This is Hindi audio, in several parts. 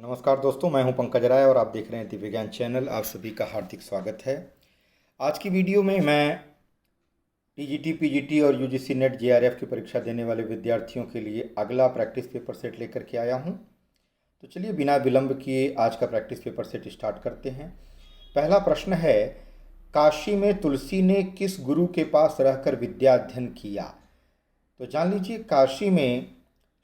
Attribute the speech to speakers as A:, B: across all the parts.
A: नमस्कार दोस्तों, मैं हूं पंकज राय और आप देख रहे हैं दिव्य ज्ञान चैनल। आप सभी का हार्दिक स्वागत है। आज की वीडियो में मैं टीजीटी, पीजीटी और यूजीसी नेट जेआरएफ की परीक्षा देने वाले विद्यार्थियों के लिए अगला प्रैक्टिस पेपर सेट लेकर के आया हूं। तो चलिए बिना विलंब किए आज का प्रैक्टिस पेपर सेट स्टार्ट करते हैं। पहला प्रश्न है, काशी में तुलसी ने किस गुरु के पास रहकर विद्या अध्ययन किया? तो जान लीजिए, काशी में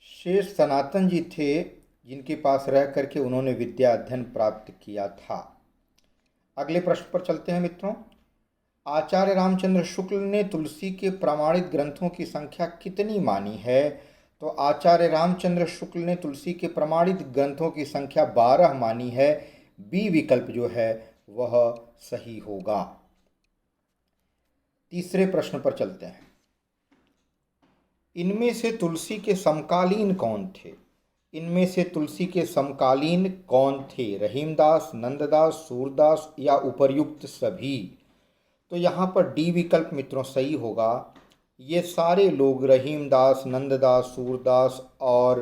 A: शेष सनातन जी थे जिनके पास रह करके उन्होंने विद्या अध्ययन प्राप्त किया था। अगले प्रश्न पर चलते हैं मित्रों। आचार्य रामचंद्र शुक्ल ने तुलसी के प्रमाणित ग्रंथों की संख्या कितनी मानी है? तो आचार्य रामचंद्र शुक्ल ने तुलसी के प्रमाणित ग्रंथों की संख्या 12 मानी है। बी विकल्प जो है वह सही होगा। तीसरे प्रश्न पर चलते हैं। इनमें से तुलसी के समकालीन कौन थे? इनमें से तुलसी के समकालीन कौन थे? रहीमदास, नंददास, सूरदास या उपर्युक्त सभी? तो यहाँ पर डी विकल्प मित्रों सही होगा। ये सारे लोग रहीमदास, नंददास, सूरदास और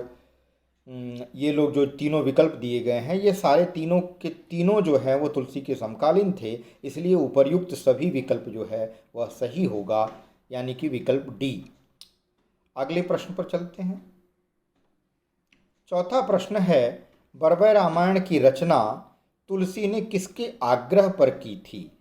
A: ये लोग जो तीनों विकल्प दिए गए हैं, ये सारे तीनों के तीनों जो हैं वो तुलसी के समकालीन थे। इसलिए उपर्युक्त सभी विकल्प जो है वह सही होगा, यानी कि विकल्प डी। अगले प्रश्न पर चलते हैं। चौथा प्रश्न है, बरबय रामायण की रचना तुलसी ने किसके आग्रह पर की थी?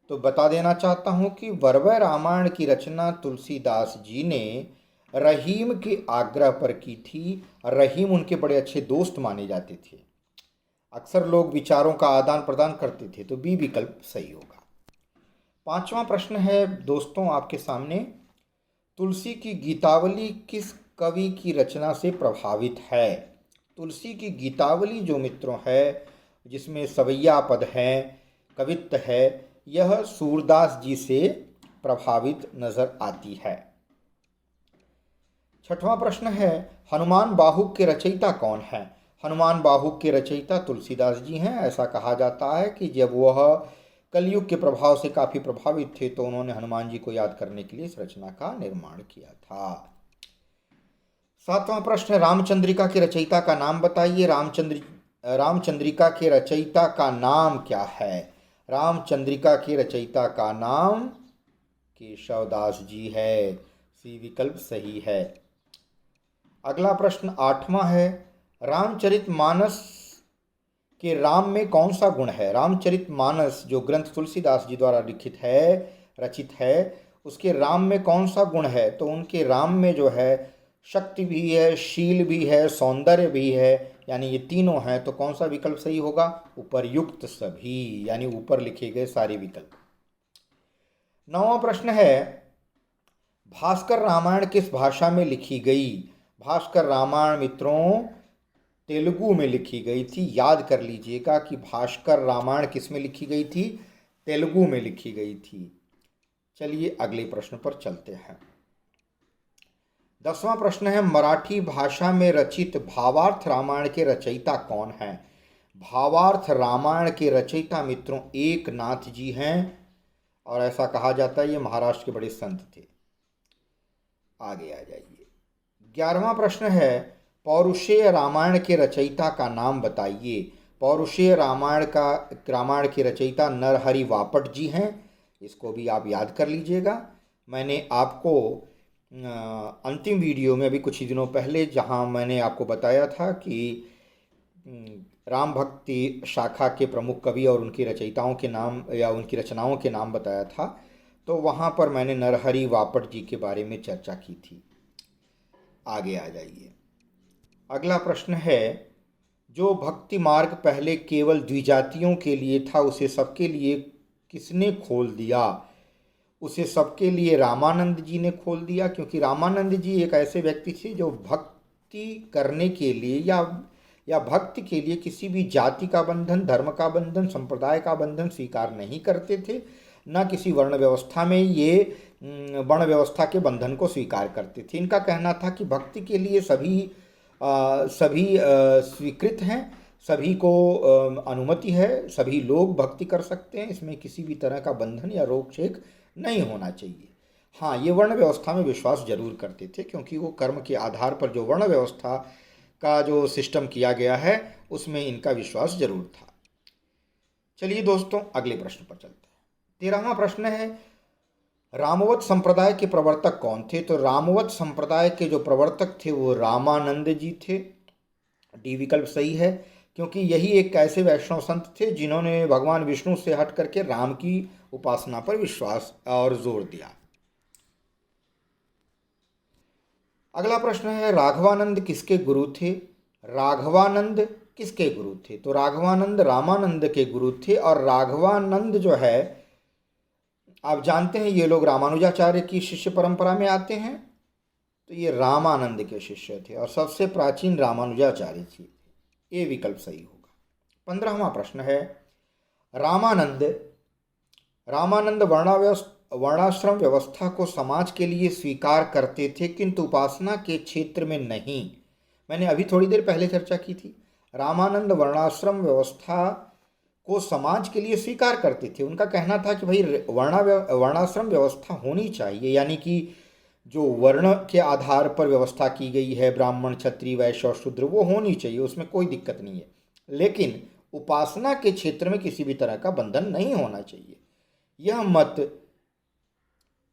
A: तो बता देना चाहता हूं कि बरबय रामायण की रचना तुलसीदास जी ने रहीम के आग्रह पर की थी। रहीम उनके बड़े अच्छे दोस्त माने जाते थे। अक्सर लोग विचारों का आदान प्रदान करते थे, तो बी विकल्प सही होगा। पांचवा प्रश्न है दोस्तों आपके सामने, तुलसी की गीतावली किस कवि की रचना से प्रभावित है? तुलसी की गीतावली जो मित्रों है, जिसमें सवैया पद हैं, कवित्त है, यह सूरदास जी से प्रभावित नजर आती है। छठवां प्रश्न है, हनुमान बाहुक के रचयिता कौन है? हनुमान बाहुक के रचयिता तुलसीदास जी हैं। ऐसा कहा जाता है कि जब वह कलयुग के प्रभाव से काफ़ी प्रभावित थे तो उन्होंने हनुमान जी को याद करने के लिए इस रचना का निर्माण किया था। सातवां प्रश्न, रामचंद्रिका के रचयिता का नाम बताइए। रामचंद्रिका के रचयिता का नाम क्या है? रामचंद्रिका के रचयिता का नाम केशवदास जी है। सी विकल्प सही है। अगला प्रश्न आठवां है, रामचरितमानस के राम में कौन सा गुण है? रामचरितमानस जो ग्रंथ तुलसीदास जी द्वारा लिखित है, रचित है, उसके राम में कौन सा गुण है? तो उनके राम में जो है शक्ति भी है, शील भी है, सौंदर्य भी है, यानी ये तीनों हैं। तो कौन सा विकल्प सही होगा? उपर्युक्त सभी, यानी ऊपर लिखे गए सारे विकल्प। नौवां प्रश्न है, भास्कर रामायण किस भाषा में लिखी गई? भास्कर रामायण मित्रों तेलुगु में लिखी गई थी। याद कर लीजिएगा कि भास्कर रामायण किस में लिखी गई थी? तेलुगु में लिखी गई थी। चलिए अगले प्रश्न पर चलते हैं। 10वां प्रश्न है, मराठी भाषा में रचित भावार्थ रामायण के रचयिता कौन हैं? भावार्थ रामायण के रचयिता मित्रों एकनाथ जी हैं और ऐसा कहा जाता है ये महाराष्ट्र के बड़े संत थे। आगे आ जाइए। 11वां प्रश्न है, पौरुषेय रामायण के रचयिता का नाम बताइए। पौरुषेय रामायण के रचयिता नरहरि वापट जी हैं। इसको भी आप याद कर लीजिएगा। मैंने आपको अंतिम वीडियो में अभी कुछ ही दिनों पहले जहां मैंने आपको बताया था कि राम भक्ति शाखा के प्रमुख कवि और उनकी रचयिताओं के नाम या उनकी रचनाओं के नाम बताया था, तो वहां पर मैंने नरहरि वापट जी के बारे में चर्चा की थी। आगे आ जाइए। अगला प्रश्न है, जो भक्ति मार्ग पहले केवल द्विजातियों के लिए था उसे सबके लिए किसने खोल दिया? उसे सबके लिए रामानंद जी ने खोल दिया, क्योंकि रामानंद जी एक ऐसे व्यक्ति थे जो भक्ति करने के लिए या भक्ति के लिए किसी भी जाति का बंधन, धर्म का बंधन, संप्रदाय का बंधन स्वीकार नहीं करते थे, न किसी वर्ण व्यवस्था में ये वर्ण व्यवस्था के बंधन को स्वीकार करते थे। इनका कहना था कि भक्ति के लिए सभी स्वीकृत हैं, सभी को अनुमति है, सभी लोग भक्ति कर सकते हैं, इसमें किसी भी तरह का बंधन या रोक छेक नहीं होना चाहिए। हाँ, ये वर्ण व्यवस्था में विश्वास जरूर करते थे, क्योंकि वो कर्म के आधार पर जो वर्ण व्यवस्था का जो सिस्टम किया गया है उसमें इनका विश्वास जरूर था। चलिए दोस्तों, अगले प्रश्न पर चलते हैं। 13वां प्रश्न है, रामवत संप्रदाय के प्रवर्तक कौन थे? तो रामवत संप्रदाय के जो प्रवर्तक थे वो रामानंद जी थे। डी विकल्प सही है, क्योंकि यही एक ऐसे वैष्णव संत थे जिन्होंने भगवान विष्णु से हट करके राम की उपासना पर विश्वास और जोर दिया। अगला प्रश्न है, राघवानंद किसके गुरु थे? राघवानंद किसके गुरु थे? तो राघवानंद रामानंद के गुरु थे। और राघवानंद जो है, आप जानते हैं ये लोग रामानुजाचार्य की शिष्य परंपरा में आते हैं, तो ये रामानंद के शिष्य थे और सबसे प्राचीन रामानुजाचार्य थे। ये विकल्प सही होगा। 15वां प्रश्न है, रामानंद वर्णाश्रम व्यवस्था को समाज के लिए स्वीकार करते थे किंतु उपासना के क्षेत्र में नहीं। मैंने अभी थोड़ी देर पहले चर्चा की थी। रामानंद वर्णाश्रम व्यवस्था को समाज के लिए स्वीकार करते थे। उनका कहना था कि भाई वर्णाश्रम व्यवस्था होनी चाहिए, यानी कि जो वर्ण के आधार पर व्यवस्था की गई है, ब्राह्मण क्षत्रिय वैश्य और शूद्र, वो होनी चाहिए, उसमें कोई दिक्कत नहीं है, लेकिन उपासना के क्षेत्र में किसी भी तरह का बंधन नहीं होना चाहिए। यह मत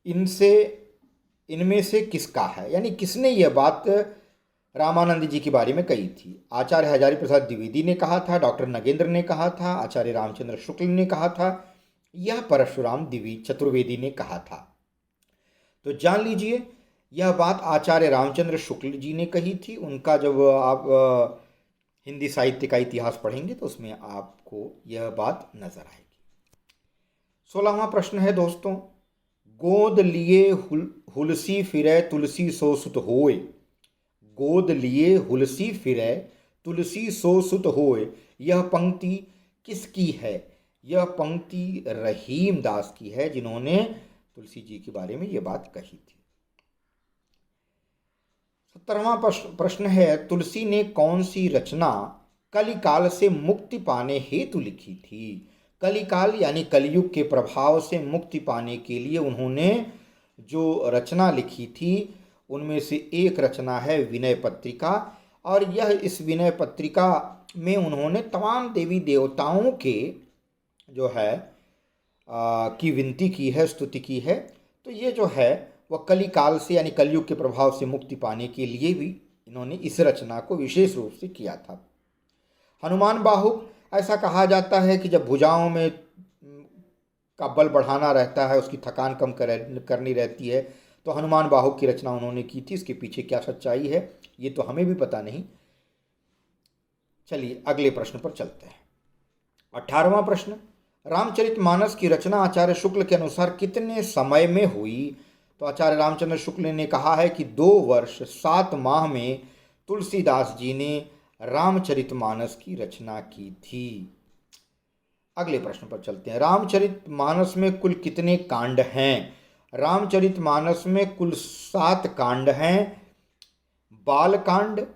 A: इनमें से किसका है, यानी किसने यह बात रामानंद जी के बारे में कही थी? आचार्य हजारी प्रसाद द्विवेदी ने कहा था, डॉक्टर नगेंद्र ने कहा था, आचार्य रामचंद्र शुक्ल ने कहा था, यह परशुराम चतुर्वेदी ने कहा था? तो जान लीजिए, यह बात आचार्य रामचंद्र शुक्ल जी ने कही थी। उनका जब आप हिंदी साहित्य का इतिहास पढ़ेंगे तो उसमें आपको यह बात नजर आएगी। 16वां प्रश्न है दोस्तों, गोद लिए हुलसी फिरै तुलसी सो सुत होय। गोद लिए हुलसी फिरै तुलसी सो सुत होय, यह पंक्ति किसकी है? यह पंक्ति रहीम दास की है, जिन्होंने तुलसी जी के बारे में यह बात कही थी। 17वां प्रश्न है, तुलसी ने कौन सी रचना कलिकाल से मुक्ति पाने हेतु लिखी थी? कलिकाल यानी कलयुग के प्रभाव से मुक्ति पाने के लिए उन्होंने जो रचना लिखी थी उनमें से एक रचना है विनय पत्रिका। और इस विनय पत्रिका में उन्होंने तमाम देवी देवताओं के जो है की विनती की है, स्तुति की है। तो ये जो है वह कलिकाल से यानी कलयुग के प्रभाव से मुक्ति पाने के लिए भी इन्होंने इस रचना को विशेष रूप से किया था। हनुमान बाहुक, ऐसा कहा जाता है कि जब भुजाओं में का बल बढ़ाना रहता है, उसकी थकान कम करनी रहती है, तो हनुमान बाहुक की रचना उन्होंने की थी। इसके पीछे क्या सच्चाई है ये तो हमें भी पता नहीं। चलिए अगले प्रश्न पर चलते हैं। 18वां प्रश्न, रामचरितमानस की रचना आचार्य शुक्ल के अनुसार कितने समय में हुई? तो आचार्य रामचंद्र शुक्ल ने कहा है कि 2 वर्ष 7 माह में तुलसीदास जी ने रामचरितमानस की रचना की थी। अगले प्रश्न पर चलते हैं। रामचरितमानस में कुल कितने कांड हैं? रामचरितमानस में कुल 7 कांड हैं। बाल कांड,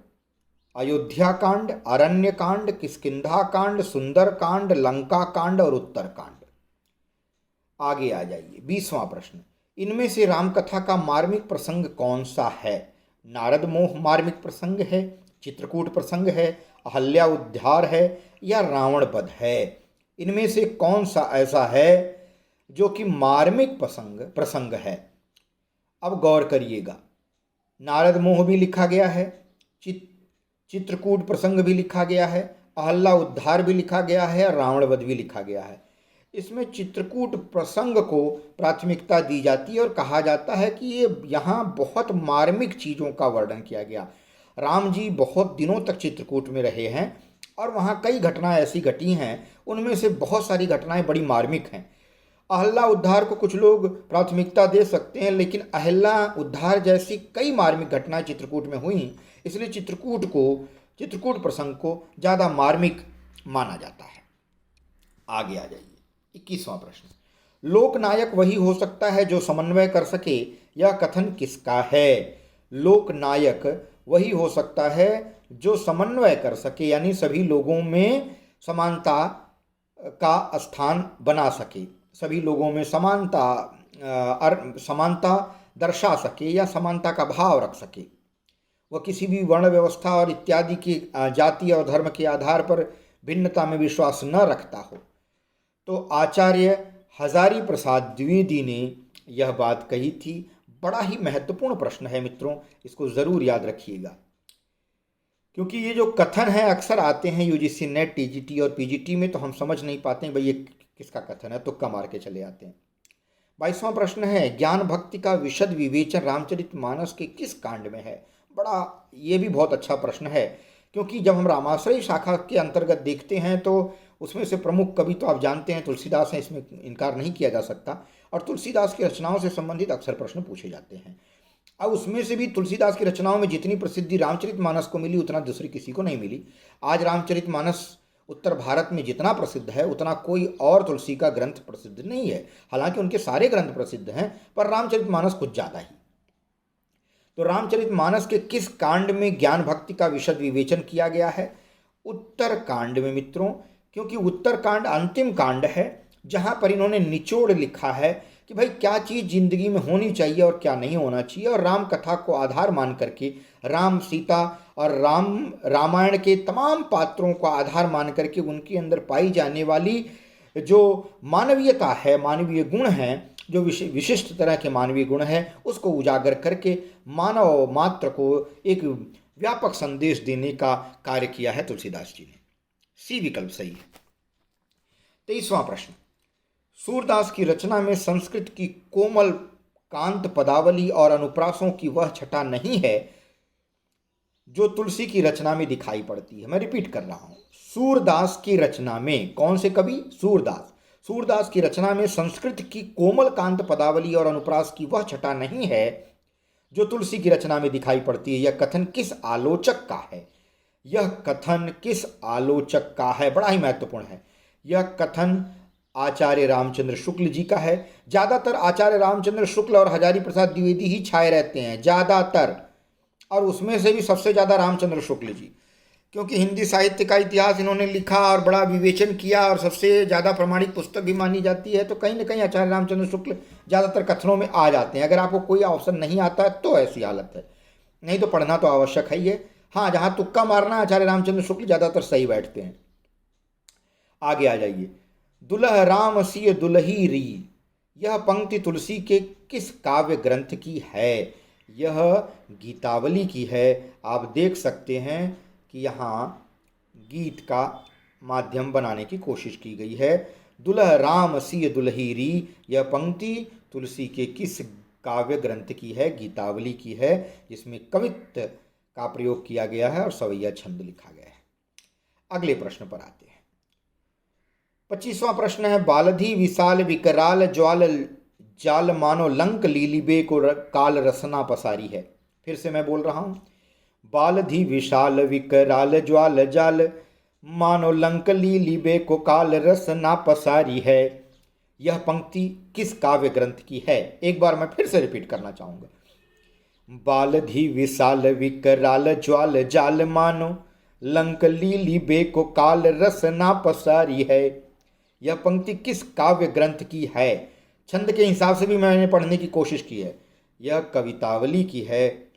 A: अयोध्या कांड, अरण्य कांड, किष्किंधा कांड, सुंदर कांड, लंका कांड और उत्तर कांड। आगे आ जाइए। 20वां प्रश्न, इनमें से रामकथा का मार्मिक प्रसंग कौन सा है? नारद मोह मार्मिक प्रसंग है, चित्रकूट प्रसंग है, अहल्या उद्धार है या रावण वध है? इनमें से कौन सा ऐसा है जो कि मार्मिक प्रसंग है? अब गौर करिएगा, नारद मोह भी लिखा गया है, चित्रकूट प्रसंग भी लिखा गया है, अहल्या उद्धार भी लिखा गया है और रावण वध भी लिखा गया है। इसमें चित्रकूट प्रसंग को प्राथमिकता दी जाती है और कहा जाता है कि ये यहाँ बहुत मार्मिक चीज़ों का वर्णन किया गया। राम जी बहुत दिनों तक चित्रकूट में रहे हैं और वहाँ कई घटनाएं ऐसी घटी हैं, उनमें से बहुत सारी घटनाएं बड़ी मार्मिक हैं। अहल्या उद्धार को कुछ लोग प्राथमिकता दे सकते हैं, लेकिन अहल्या उद्धार जैसी कई मार्मिक घटनाएं चित्रकूट में हुई, इसलिए चित्रकूट प्रसंग को ज़्यादा मार्मिक माना जाता है। आगे आ जाइए। 21वां प्रश्न, लोकनायक वही हो सकता है जो समन्वय कर सके, यह कथन किसका है? लोकनायक वही हो सकता है जो समन्वय कर सके, यानी सभी लोगों में समानता का स्थान बना सके, सभी लोगों में समानता दर्शा सके या समानता का भाव रख सके, वह किसी भी वर्ण व्यवस्था और इत्यादि की जाति और धर्म के आधार पर भिन्नता में विश्वास न रखता हो। तो आचार्य हजारी प्रसाद द्विवेदी ने यह बात कही थी। बड़ा ही महत्वपूर्ण प्रश्न है मित्रों, इसको ज़रूर याद रखिएगा, क्योंकि ये जो कथन है अक्सर आते हैं यूजीसी नेट, टीजीटी और पीजीटी में, तो हम समझ नहीं पाते हैं भाई ये किसका कथन है, तुक्का मार के चले आते हैं। 22वां प्रश्न है, ज्ञान भक्ति का विशद विवेचन रामचरितमानस के किस कांड में है? बड़ा ये भी बहुत अच्छा प्रश्न है, क्योंकि जब हम रामाश्रय शाखा के अंतर्गत देखते हैं तो उसमें से प्रमुख कवि तो आप जानते हैं तुलसीदास हैं, इसमें इनकार नहीं किया जा सकता, और तुलसीदास की रचनाओं से संबंधित अक्सर प्रश्न पूछे जाते हैं। अब उसमें से भी तुलसीदास की रचनाओं में जितनी प्रसिद्धि रामचरितमानस को मिली उतना दूसरी किसी को नहीं मिली। आज रामचरितमानस उत्तर भारत में जितना प्रसिद्ध है उतना कोई और तुलसी का ग्रंथ प्रसिद्ध नहीं है। हालांकि उनके सारे ग्रंथ प्रसिद्ध हैं, पर रामचरितमानस कुछ ज़्यादा ही। तो रामचरितमानस के किस कांड में ज्ञान भक्ति का विशद विवेचन किया गया है? उत्तर कांड में मित्रों, क्योंकि उत्तर कांड अंतिम कांड है जहाँ पर इन्होंने निचोड़ लिखा है कि भाई क्या चीज़ जिंदगी में होनी चाहिए और क्या नहीं होना चाहिए, और राम कथा को आधार मान करके राम, सीता और रामायण के तमाम पात्रों को आधार मान करके उनके अंदर पाई जाने वाली जो मानवीयता है, मानवीय गुण हैं, जो विशिष्ट तरह के मानवीय गुण हैं, उसको उजागर करके मानव मात्र को एक व्यापक संदेश देने का कार्य किया है तुलसीदास जी ने। सी विकल्प सही है। 23वां प्रश्न, सूरदास की रचना में संस्कृत की कोमल कांत पदावली और अनुप्रासों की वह छटा नहीं है जो तुलसी की रचना में दिखाई पड़ती है। मैं रिपीट कर रहा हूं, सूरदास की रचना में, कौन से कवि? सूरदास की रचना में संस्कृत की कोमल कांत पदावली और अनुप्रास की वह छटा नहीं है जो तुलसी की रचना में दिखाई पड़ती है। यह कथन किस आलोचक का है? यह कथन किस आलोचक का है? बड़ा ही महत्वपूर्ण है। यह कथन आचार्य रामचंद्र शुक्ल जी का है। ज़्यादातर आचार्य रामचंद्र शुक्ल और हजारी प्रसाद द्विवेदी ही छाए रहते हैं, ज़्यादातर, और उसमें से भी सबसे ज़्यादा रामचंद्र शुक्ल जी, क्योंकि हिंदी साहित्य का इतिहास इन्होंने लिखा और बड़ा विवेचन किया और सबसे ज़्यादा प्रमाणिक पुस्तक भी मानी जाती है। तो कहीं ना कहीं आचार्य रामचंद्र शुक्ल ज़्यादातर कथनों में आ जाते हैं। अगर आपको कोई ऑप्शन नहीं आता है तो ऐसी हालत है, नहीं तो पढ़ना तो आवश्यक है ही है। हाँ, जहाँ तुक्का मारना आचार्य रामचंद्र शुक्ल ज़्यादातर सही बैठते हैं। आगे आ जाइए। दुलह राम सिय दुलही री, यह पंक्ति तुलसी के किस काव्य ग्रंथ की है? यह गीतावली की है। आप देख सकते हैं कि यहाँ गीत का माध्यम बनाने की कोशिश की गई है। दुलह राम सिय दुलही री, यह पंक्ति तुलसी के किस काव्य ग्रंथ की है? गीतावली की है, जिसमें कवित्व का प्रयोग किया गया है और सवैया छंद लिखा गया है। अगले प्रश्न पर आते हैं। 25वां प्रश्न है, बालधि विशाल विकराल ज्वाल जाल मानो लंक लीलिबे को काल रसना पसारी है। फिर से मैं बोल रहा हूं, बालधि विशाल विकराल ज्वाल जाल मानो लंक लीलिबे को काल रसना पसारी है। यह पंक्ति किस काव्य ग्रंथ की है? एक बार मैं फिर से रिपीट करना चाहूंगा। बालधि विशाल विकराल ज्वाल जाल मानो लंक लीलिबे को काल रसना पसारी है। यह पंक्ति किस काव्य ग्रंथ की है? छंद के हिसाब से भी मैंने पढ़ने की कोशिश की है। यह कवितावली की है,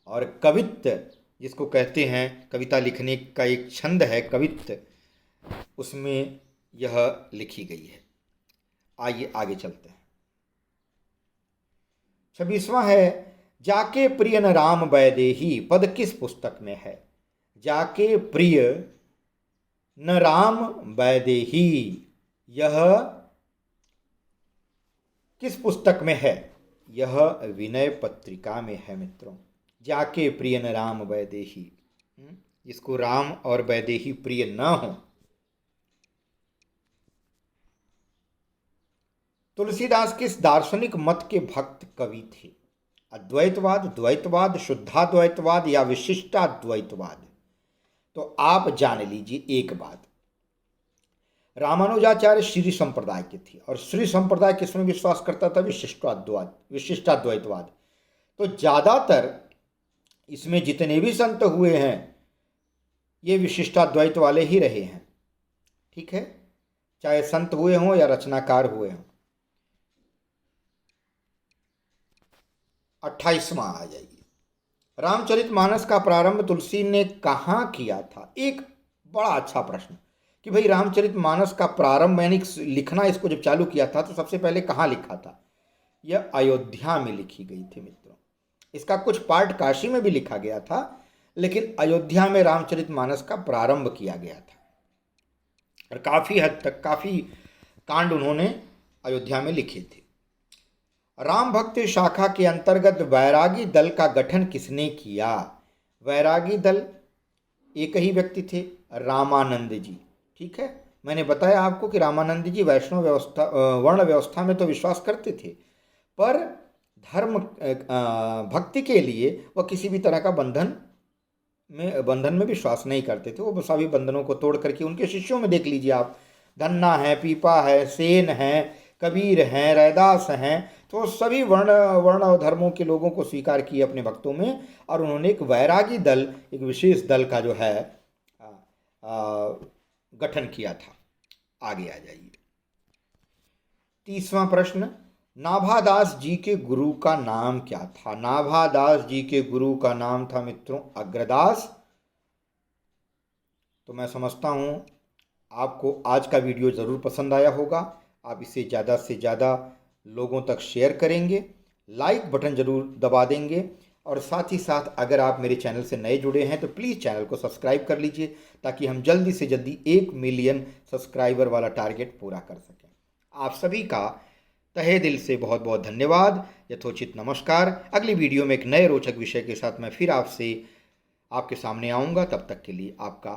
A: और कवित्त जिसको कहते हैं, कविता लिखने का एक छंद है कवित्त, उसमें यह लिखी गई है। आइए आगे चलते हैं। 26वां है, जाके प्रिय न राम वैदेही, पद किस पुस्तक में है? जाके प्रिय न राम वैदेही, यह किस पुस्तक में है? यह विनय पत्रिका में है मित्रों। जाके प्रिय न राम वैदेही, जिसको राम और वैदेही प्रिय न हो। तुलसीदास किस दार्शनिक मत के भक्त कवि थे? अद्वैतवाद, द्वैतवाद, शुद्धाद्वैतवाद या विशिष्टाद्वैतवाद? तो आप जान लीजिए एक बात, रामानुजाचार्य श्री संप्रदाय के थे, और श्री संप्रदाय किसमें विश्वास करता था? विशिष्टाद्वैतवाद। तो ज़्यादातर इसमें जितने भी संत हुए हैं ये विशिष्टाद्वैत वाले ही रहे हैं, ठीक है, चाहे संत हुए हों या रचनाकार हुए हों। 28वां आ जाइए। रामचरितमानस का प्रारंभ तुलसी ने कहाँ किया था? एक बड़ा अच्छा प्रश्न कि भाई रामचरितमानस का प्रारंभ यानी लिखना इसको जब चालू किया था तो सबसे पहले कहाँ लिखा था? यह अयोध्या में लिखी गई थी मित्रों। इसका कुछ पार्ट काशी में भी लिखा गया था, लेकिन अयोध्या में रामचरितमानस का प्रारंभ किया गया था और काफ़ी हद तक काफ़ी कांड उन्होंने अयोध्या में लिखे थे। राम भक्त शाखा के अंतर्गत वैरागी दल का गठन किसने किया? वैरागी दल एक ही व्यक्ति थे, रामानंद जी। ठीक है, मैंने बताया आपको कि रामानंद जी वैष्णव व्यवस्था वर्ण व्यवस्था में तो विश्वास करते थे, पर धर्म भक्ति के लिए वह किसी भी तरह का बंधन में विश्वास नहीं करते थे। वो सभी बंधनों को तोड़ करके, उनके शिष्यों में देख लीजिए आप, धन्ना है, पीपा है, सेन है, कबीर हैं, रैदास हैं, तो सभी वर्ण और धर्मों के लोगों को स्वीकार किए अपने भक्तों में, और उन्होंने एक वैरागी दल, एक विशेष दल का जो है गठन किया था। आगे आ जाइए। 30वां प्रश्न, नाभादास जी के गुरु का नाम क्या था? नाभादास जी के गुरु का नाम था मित्रों अग्रदास। तो मैं समझता हूँ आपको आज का वीडियो ज़रूर पसंद आया होगा। आप इसे ज़्यादा से ज़्यादा लोगों तक शेयर करेंगे, लाइक बटन ज़रूर दबा देंगे, और साथ ही साथ अगर आप मेरे चैनल से नए जुड़े हैं तो प्लीज़ चैनल को सब्सक्राइब कर लीजिए, ताकि हम जल्दी से जल्दी 1 मिलियन सब्सक्राइबर वाला टारगेट पूरा कर सकें। आप सभी का तहे दिल से बहुत बहुत धन्यवाद। यथोचित नमस्कार। अगली वीडियो में एक नए रोचक विषय के साथ मैं फिर आपके सामने आऊँगा। तब तक के लिए आपका